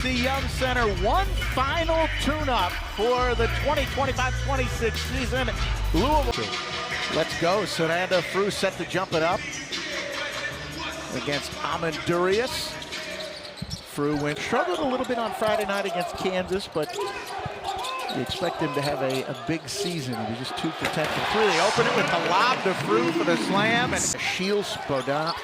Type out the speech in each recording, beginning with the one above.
The Young Center, one final tune-up for the 2025-26 season. Louisville. Let's go. Sananda Frew set to jump it up against Amandurius. Frew struggled a little bit on Friday night against Kansas, but you expect him to have a big season. He was just 2 for 10 from 3. They open it with the lob to Frew for the slam, and Shield Spadone,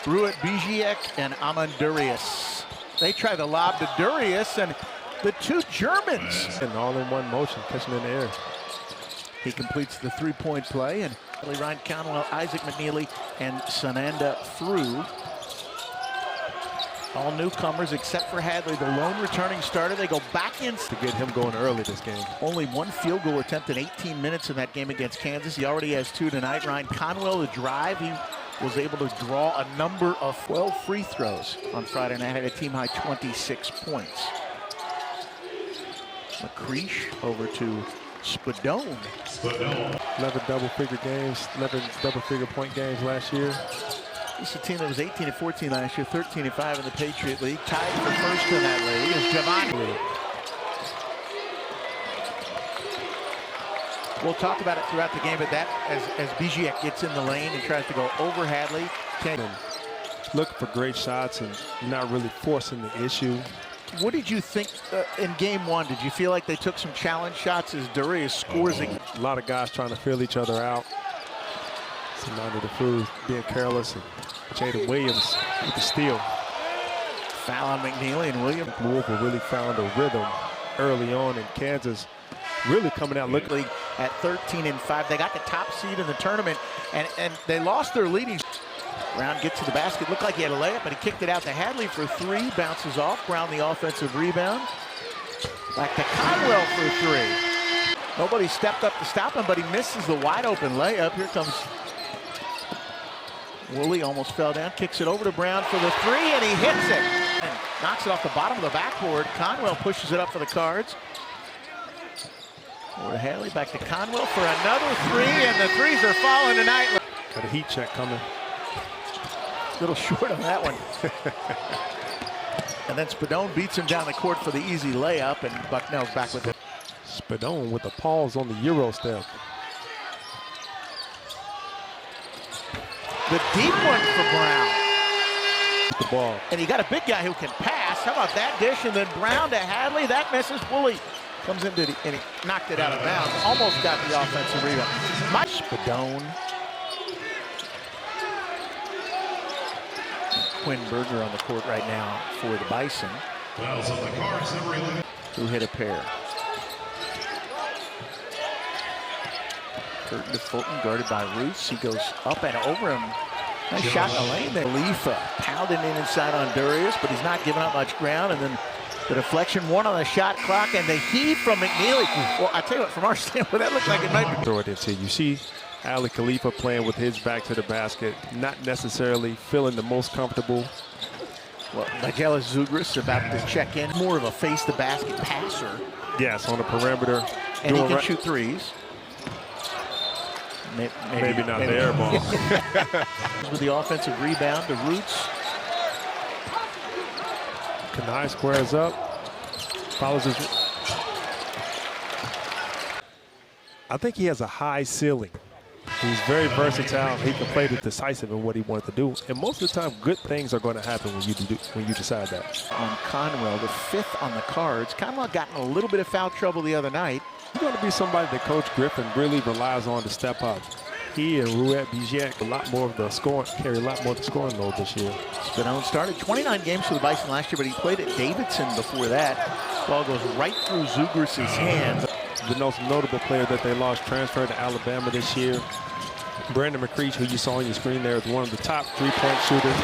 Ruet Bijiek, and Amandurius. They try the lob to Durius, and the two Germans. And all in one motion, catching in the air. He completes the three-point play, and Ryan Conwell, Isaac McNeely, and Sananda Frew. All newcomers except for Hadley, the lone returning starter. They go back in to get him going early this game. Only one field goal attempt in 18 minutes in that game against Kansas. He already has 2 tonight. Ryan Conwell, the drive, he was able to draw a number of 12 free throws on Friday night. Had a team-high 26 points. McCreesh over to Spadone. 11 double-figure games, 11 double-figure point games last year. This is a team that was 18-14 last year, 13-5 in the Patriot League. Tied for first in that league is Javon. We'll talk about it throughout the game, but that as Bijiek gets in the lane and tries to go over Hadley. Looking for great shots and not really forcing the issue. What did you think in game 1? Did you feel like they took some challenge shots as Durius scores? A lot of guys trying to fill each other out. Sananda Frew being careless, and Jaden Williams with the steal. Foul on McNeely and Williams. Louisville really found a rhythm early on, in Kansas really coming out looking at 13-5. They got the top seed in the tournament, and they lost their leading. Brown gets to the basket. Looked like he had a layup, but he kicked it out to Hadley for 3. Bounces off. Brown the offensive rebound. Back to Conwell for 3. Nobody stepped up to stop him, but he misses the wide open layup. Here comes Woolley, almost fell down, kicks it over to Brown for the 3, and he hits it. And knocks it off the bottom of the backboard. Conwell pushes it up for the Cards. Over to Hadley, back to Conwell for another 3, and the 3s are falling tonight. Got a heat check coming. A little short on that one. And then Spadone beats him down the court for the easy layup, and Bucknell's back with it. Spadone with the pause on the Euro step. The deep one for Brown. The ball. And you got a big guy who can pass. How about that dish? And then Brown to Hadley. That misses. Woolley comes into and he knocked it out of bounds. Almost got the offensive rebound. Spadone. Quinn Berger on the court right now for the Bison. Who hit a pair. Curtin to Fulton, guarded by Roos. He goes up and over him. Nice shot in the lane there. Khalifa pounding in inside on Durius, but he's not giving up much ground. And then the deflection, 1 on the shot clock, and the heave from McNeely. Well, I tell you what, from our standpoint, that looks like it might be. Throw it into you. See Ali Khalifa playing with his back to the basket, not necessarily feeling the most comfortable. Well, Nigel Zugris about to check in. More of a face-the-basket passer. Yes, on the perimeter. And he can shoot 3s. Maybe not the air ball. With the offensive rebound to Roots. Kanai squares up. Follows his. I think he has a high ceiling. He's very versatile. He can play the decisive in what he wanted to do. And most of the time, good things are going to happen when you decide that. On Conwell, the 5th on the Cards. Conwell got in a little bit of foul trouble the other night. He's going to be somebody that Coach Griffin really relies on to step up. He and Ruet Bijiek carry a lot more of the scoring load this year. Spadone started 29 games for the Bison last year, but he played at Davidson before that. Ball goes right through Zugris' hands. The most notable player that they lost transferred to Alabama this year. Brandon McCreesh, who you saw on your screen there, is one of the top 3-point shooters.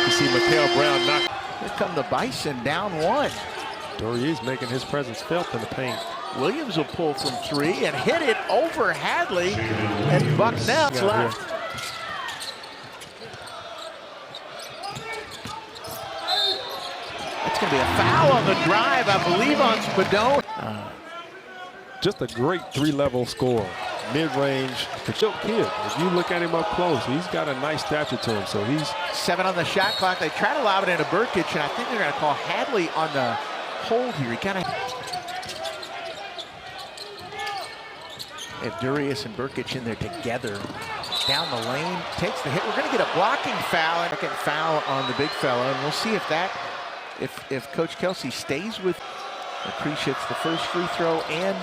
You see Mikael Brown knock. Here come the Bison down 1. Durius making his presence felt in the paint. Williams will pull from 3 and hit it over Hadley, and Bucknell's left. That's going to be a foul on the drive, I believe, on Spadone. Just a great 3-level score. mid-range, kid. If you look at him up close, he's got a nice stature to him. So he's 7 on the shot clock. They try to lob it into Burkic, and I think they're going to call Hadley on the hold here. He kind of have Durius and Burkic in there together. Down the lane, takes the hit. We're going to get a blocking foul. Second foul on the big fella, and we'll see if Coach Kelsey stays with. Creech hits the first free throw and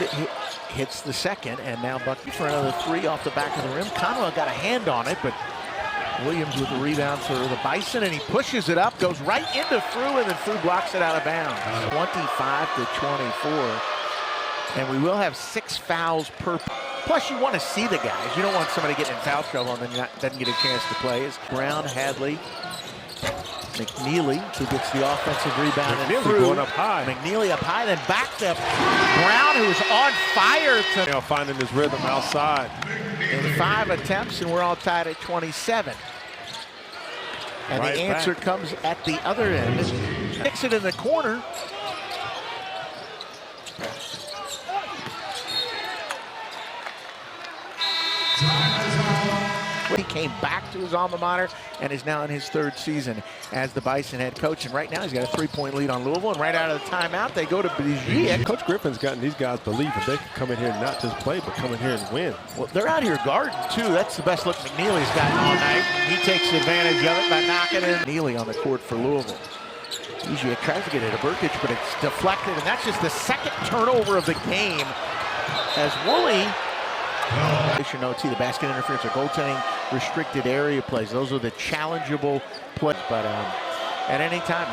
hits the second, and now Bucky for another 3 off the back of the rim. Conwell got a hand on it, but Williams with the rebound for the Bison, and he pushes it up, goes right into Frew, and then Frew blocks it out of bounds. 25-24, and we will have 6 fouls per. Plus, you want to see the guys. You don't want somebody getting in foul trouble and then doesn't get a chance to play. It's Brown, Hadley, McNeely, who gets the offensive rebound. McNeely going up high. McNeely up high, then back to Brown, who's on fire. Finding his rhythm outside. In 5 attempts, and we're all tied at 27. And right the answer back. comes at the other end. Kicks it in the corner. He came back to his alma mater and is now in his 3rd season as the Bison head coach. And right now he's got a 3-point lead on Louisville. And right out of the timeout, they go to Bigier. Coach Griffin's gotten these guys believing they can come in here and not just play, but come in here and win. Well, they're out here guarding, too. That's the best look McNeely's gotten all night. He takes advantage of it by knocking in. McNeely on the court for Louisville. Bigier tries to get it to Burkic, but it's deflected. And that's just the 2nd turnover of the game as Woolley. The basket interference or goaltending restricted area plays. Those are the challengeable plays. But at any time,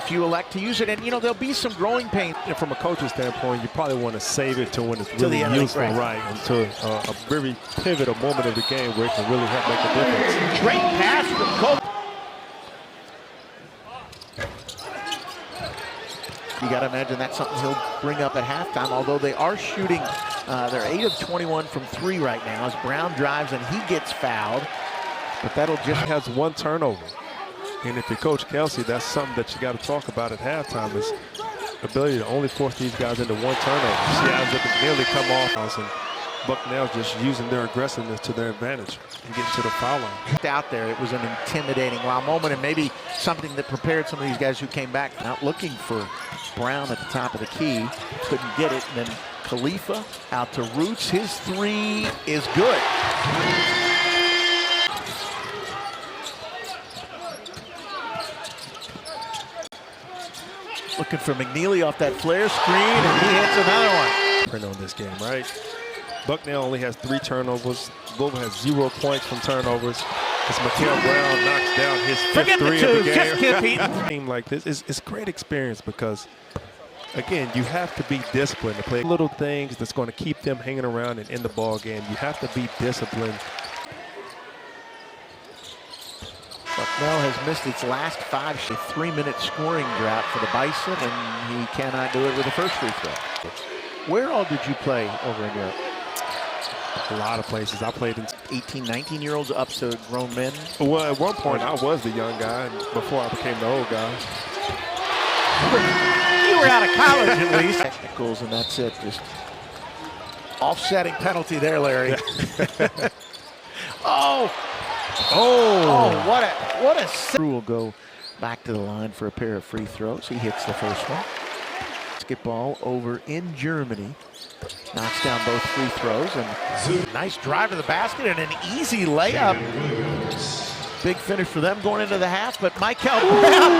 if you elect to use it, and there'll be some growing pains. From a coach's standpoint, you probably want to save it to when it's To really the end useful, of the right? Until a very pivotal moment of the game where it can really help make a difference. Great pass from Cole. You got to imagine that's something he'll bring up at halftime, although they are shooting, they're 8 of 21 from 3 right now as Brown drives and he gets fouled, but that'll just has 1 turnover. And if you're Coach Kelsey, that's something that you got to talk about at halftime is the ability to only force these guys into 1 turnover. See how it can nearly come off, and Bucknell just using their aggressiveness to their advantage and getting to the foul line. Out there, it was an intimidating moment, and maybe something that prepared some of these guys who came back out looking for Brown at the top of the key. Couldn't get it, and then Khalifa out to Roots. His 3 is good. Looking for McNeely off that flare screen, and he hits another one. Print on this game, right? Bucknell only has 3 turnovers. Louisville has 0 points from turnovers. As Mikael Brown knocks down his 5th 3 of the game. Just keep beating. A game like this is great experience because, again, you have to be disciplined to play little things that's going to keep them hanging around and in the ball game. You have to be disciplined. Bucknell has missed its last 5, a 3-minute scoring drought for the Bison, and he cannot do it with the first free throw. Where all did you play over in Europe? A lot of places. I played in 18, 19-year-olds up to grown men. Well, at one point I was the young guy before I became the old guy. You were out of college at least. Technicals, and that's it. Just offsetting penalty there, Larry. Oh, what a. Frew will go back to the line for a pair of free throws. He hits the first one. Basketball over in Germany. Knocks down both free throws, and nice drive to the basket and an easy layup. Big finish for them going into the half, but Mikael Brown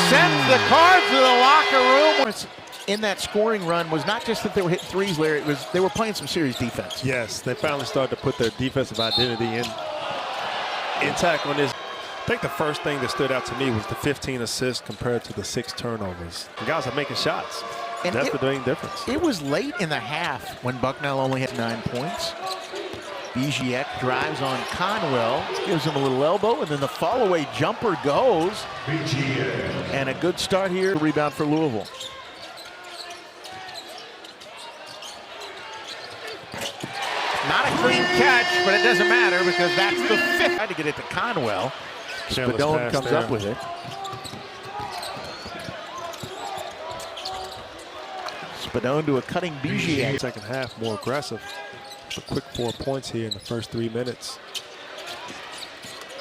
sends the Cards to the locker room. In that scoring run was not just that they were hitting threes, Larry, it was they were playing some serious defense. Yes, they finally started to put their defensive identity intact on this. I think the first thing that stood out to me was the 15 assists compared to the 6 turnovers. The guys are making shots. And that's the main difference. It was late in the half when Bucknell only hit 9 points. Bigier drives on Conwell, gives him a little elbow, and then the fall-away jumper goes. And a good start here. Rebound for Louisville. Not a clean catch, but it doesn't matter because that's the 5th. Tried to get it to Conwell. Spadone comes up with it. Spadone to a cutting Bigier. Second half more aggressive. A quick 4 points here in the first 3 minutes.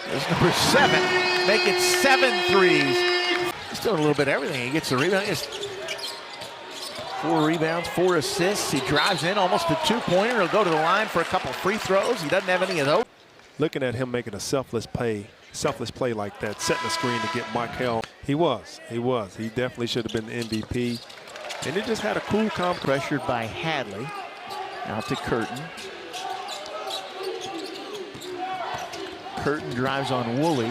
There's number 7. Make it 7 threes. He's doing a little bit of everything. He gets the rebound. He has 4 rebounds, 4 assists. He drives in almost a 2-pointer. He'll go to the line for a couple free throws. He doesn't have any of those. Looking at him making a selfless play like that, setting the screen to get Michael. He was. He definitely should have been the MVP. And it just had a cool, calm. Pressured by Hadley. Out to Curtin. Curtin drives on Woolley.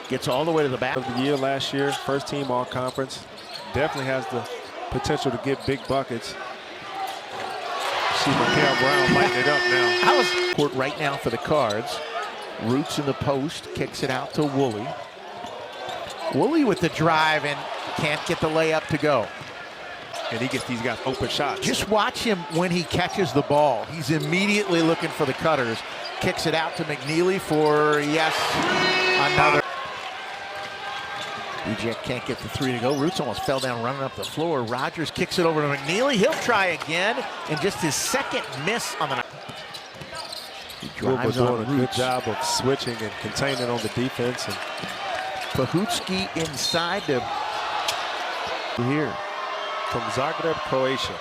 Gets all the way to the back. Of the year last year, first team all conference. Definitely has the potential to get big buckets. See Michael Brown lighting it up now. I was court right now for the Cards. Roots in the post, kicks it out to Woolley. Woolley with the drive and can't get the layup to go. And he gets these guys open shots. Just watch him when he catches the ball. He's immediately looking for the cutters. Kicks it out to McNeely for, yes, another. Eject can't get the 3 to go. Roots almost fell down running up the floor. Rogers kicks it over to McNeely. He'll try again, and just his second miss on the night. He drives on doing a good job of switching and containing on the defense. And Pahutski inside to here. From Zagreb, Croatia.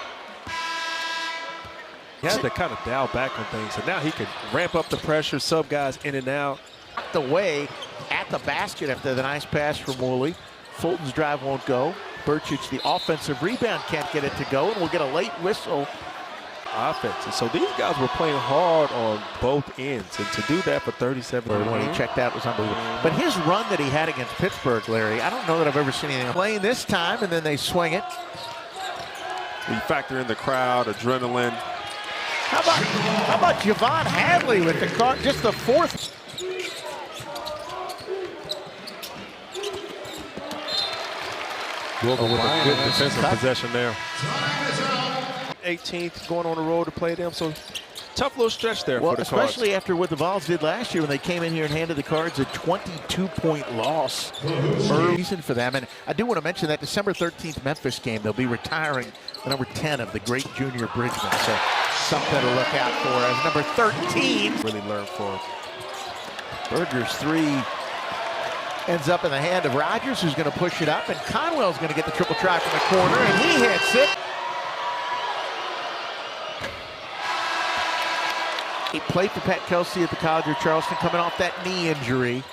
He had to kind of dial back on things, and now he can ramp up the pressure, sub guys in and out. The way at the basket after the nice pass from Woolley. Fulton's drive won't go. Burchich, the offensive rebound, can't get it to go, and we'll get a late whistle. Offense. And so these guys were playing hard on both ends, and to do that for 37 when he checked out was unbelievable. But his run that he had against Pittsburgh, Larry, I don't know that I've ever seen anything playing this time, and then they swing it. You factor in the crowd, adrenaline. How about Javon Hadley with the card, just the 4th. Louisville with a good defensive possession there. 18th going on the road to play them, so tough little stretch there for the Cards. Especially after what the Vols did last year when they came in here and handed the Cards a 22-point loss. Reason for them, and I do want to mention that December 13th Memphis game, they'll be retiring the number 10 of the great Junior Bridgman, so something to look out for as number 13. Really learned for him. Berger's 3 ends up in the hand of Rogers, who's going to push it up, and Conwell's going to get the triple try from the corner, and he hits it. He played for Pat Kelsey at the College of Charleston, coming off that knee injury.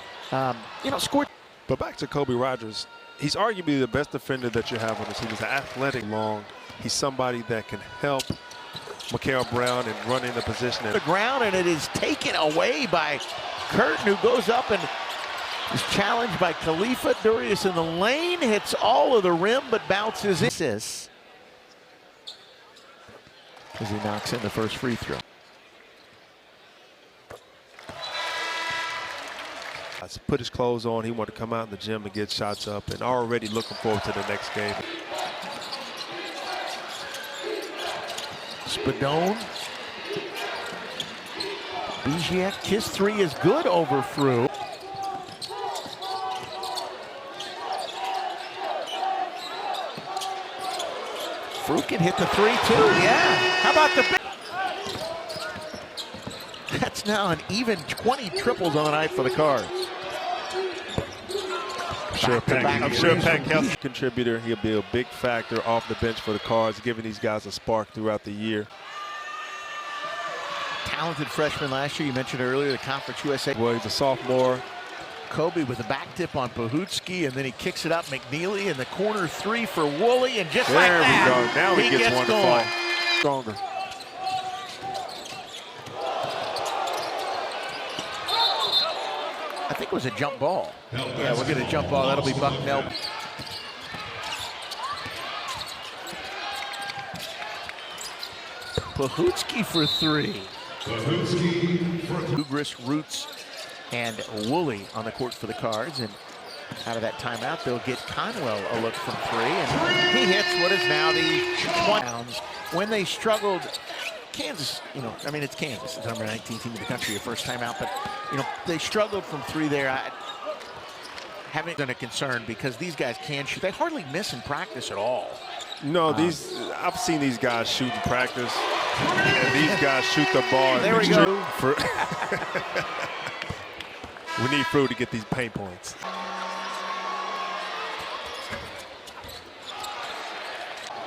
Scored. But back to Kobe Rogers, he's arguably the best defender that you have on the team. He's athletic, long. He's somebody that can help Michael Brown and run in the position. The ground, and it is taken away by Curtin, who goes up and is challenged by Khalifa. Durius in the lane, hits all of the rim, but bounces in. As he knocks in the first free throw. Put his clothes on. He wanted to come out in the gym and get shots up, and already looking forward to the next game. Spadone. Biziak, his 3 is good over Frew. Frew can hit the 3 too, yeah. How about the... That's now an even 20 triples on the night for the Cards. I'm sure Pat Kelsey contributor. He'll be a big factor off the bench for the Cards, giving these guys a spark throughout the year. Talented freshman last year. You mentioned earlier the Conference USA. Well, he's a sophomore. Kobe with a back tip on Pahutski, and then he kicks it up. McNeely in the corner 3 for Woolley, and just like that, now he gets one to fall. Stronger. I think it was a jump ball. Yeah, we'll get a jump ball. That'll be Bucknell. Pahutski for 3. Ugris, Roots, and Woolley on the court for the Cards. And out of that timeout, they'll get Conwell a look from 3. And he hits what is now the 20 pounds. When they struggled, Kansas, it's Kansas, the number 19 team in the country, your first time out, but, they struggled from 3 there. I haven't been a concern because these guys can shoot. They hardly miss in practice at all. No, I've seen these guys shoot in practice. And these guys shoot the ball. There we go. We need Fru to get these paint points.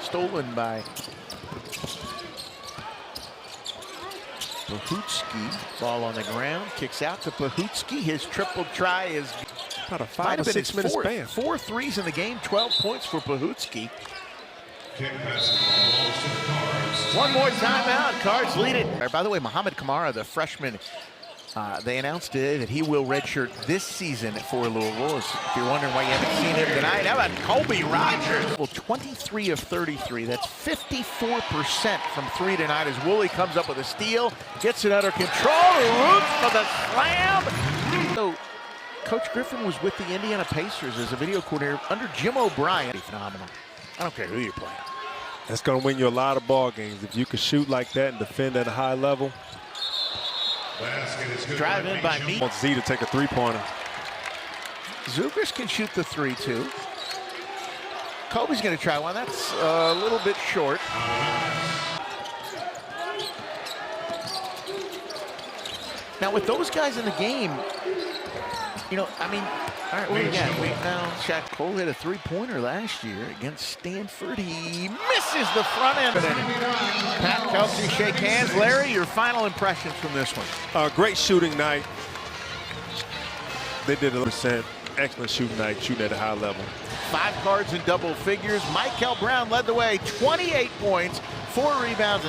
Stolen by Pahutski. Ball on the ground, kicks out to Pahutski. His triple try is about a 5 or 6 minute span. 4 threes in the game, 12 points for Pahutski. One more timeout. Cards lead it. By the way, Muhammad Kamara, the freshman, they announced today that he will redshirt this season for Louisville. If you're wondering why you haven't seen him tonight, how about Colby Rogers? Well, 23 of 33. That's 54% from 3 tonight as Woolley comes up with a steal, gets it under control, roots for the slam. So, Coach Griffin was with the Indiana Pacers as a video coordinator under Jim O'Brien. Phenomenal. I don't care who you're playing. That's going to win you a lot of ball games. If you can shoot like that and defend at a high level. Drive in by me. Want Z to take a three-pointer. Zugers can shoot the 3 too. Kobe's going to try one. That's a little bit short. Now with those guys in the game, you know, I mean, all right, what do we got? Now, Shaq Cole hit a 3-pointer last year against Stanford. He misses the front end. Pat, Kelsey, shake hands. Larry, your final impressions from this one? Great shooting night. They did 100%. Excellent shooting night, shooting at a high level. 5 cards in double figures. Michael Brown led the way, 28 points, 4 rebounds.